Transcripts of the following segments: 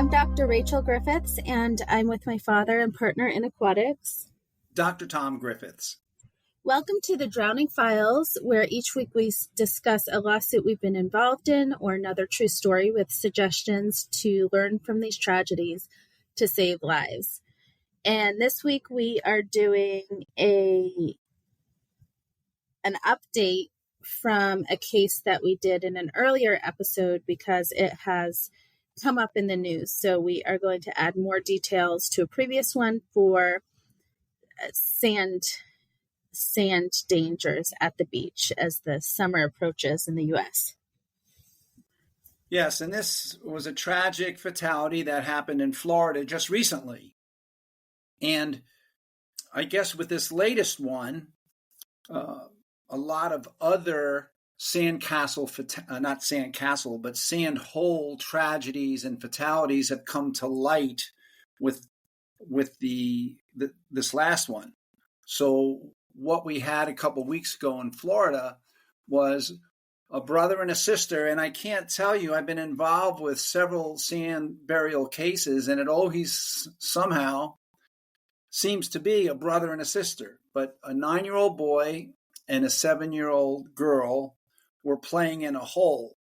I'm Dr. Rachel Griffiths, and I'm with my father and partner in aquatics, Dr. Tom Griffiths. Welcome to the Drowning Files, where each week we discuss a lawsuit we've been involved in or another true story with suggestions to learn from these tragedies to save lives. And this week we are doing an update from a case that we did in an earlier episode because it has come up in the news. So we are going to add more details to a previous one for sand dangers at the beach as the summer approaches in the U.S. Yes, and this was a tragic fatality that happened in Florida just recently. And I guess with this latest one, a lot of other sandhole tragedies and fatalities have come to light with this last one. So what we had a couple weeks ago in Florida was a brother and a sister, and I can't tell you, I've been involved with several sand burial cases, and it always somehow seems to be a brother and a sister. But a 9-year-old boy and a 7-year-old girl were playing in a hole,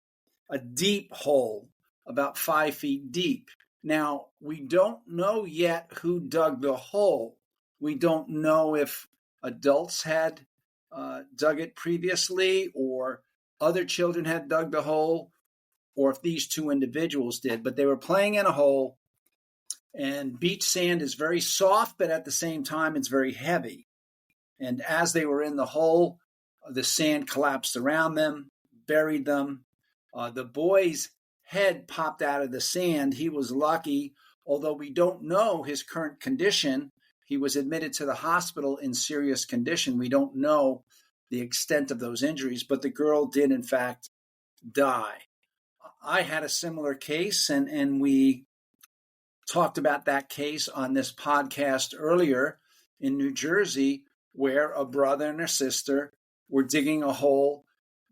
a deep hole, about 5 feet deep. Now, we don't know yet who dug the hole. We don't know if adults had dug it previously or other children had dug the hole or if these two individuals did. But they were playing in a hole, and beach sand is very soft, but at the same time, it's very heavy. And as they were in the hole, the sand collapsed around them, buried them. The boy's head popped out of the sand. He was lucky, although we don't know his current condition. He was admitted to the hospital in serious condition. We don't know the extent of those injuries, but the girl did, in fact, die. I had a similar case, and we talked about that case on this podcast earlier in New Jersey, where a brother and a sister were digging a hole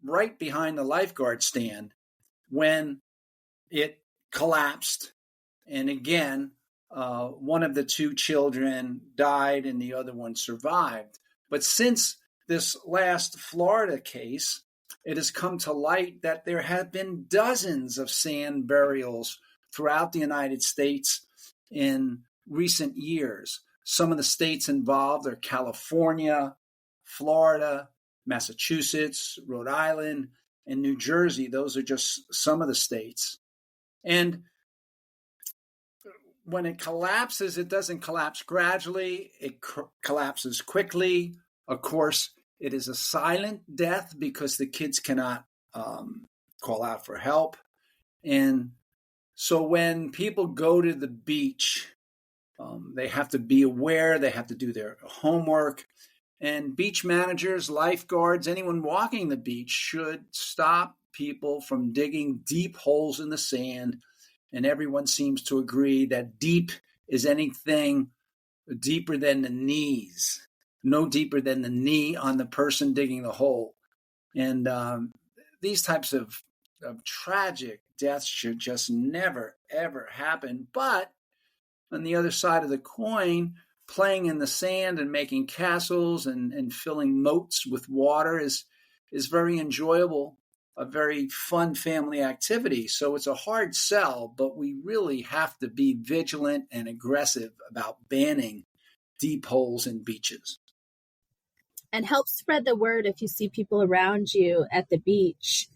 right behind the lifeguard stand when it collapsed. And again, one of the two children died and the other one survived. But since this last Florida case, it has come to light that there have been dozens of sand burials throughout the United States in recent years. Some of the states involved are California, Florida, Massachusetts, Rhode Island, and New Jersey. Those are just some of the states. And when it collapses, it doesn't collapse gradually. It collapses quickly. Of course, it is a silent death because the kids cannot call out for help. And so when people go to the beach, they have to be aware, they have to do their homework. And beach managers, lifeguards, anyone walking the beach should stop people from digging deep holes in the sand. And everyone seems to agree that deep is anything deeper than the knees, no deeper than the knee on the person digging the hole. And these types of tragic deaths should just never, ever happen. But on the other side of the coin, playing in the sand and making castles and filling moats with water is very enjoyable, a very fun family activity. So it's a hard sell, but we really have to be vigilant and aggressive about banning deep holes in beaches. And help spread the word if you see people around you at the beach.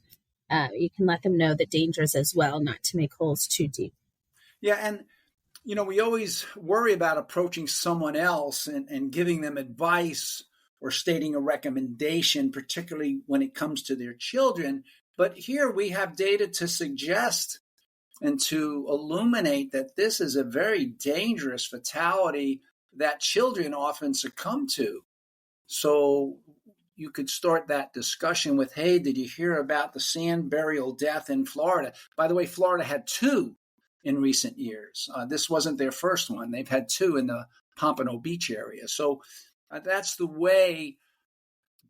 You can let them know the dangers as well, not to make holes too deep. Yeah, and we always worry about approaching someone else and giving them advice or stating a recommendation, particularly when it comes to their children. But here we have data to suggest and to illuminate that this is a very dangerous fatality that children often succumb to. So you could start that discussion with, hey, did you hear about the sand burial death in Florida? By the way, Florida had 2 in recent years. This wasn't their first one. They've had 2 in the Pompano Beach area. So that's the way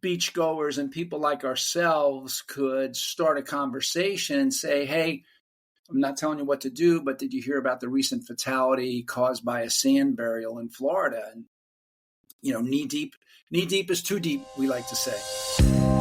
beachgoers and people like ourselves could start a conversation and say, hey, I'm not telling you what to do, but did you hear about the recent fatality caused by a sand burial in Florida? And, knee deep is too deep, we like to say.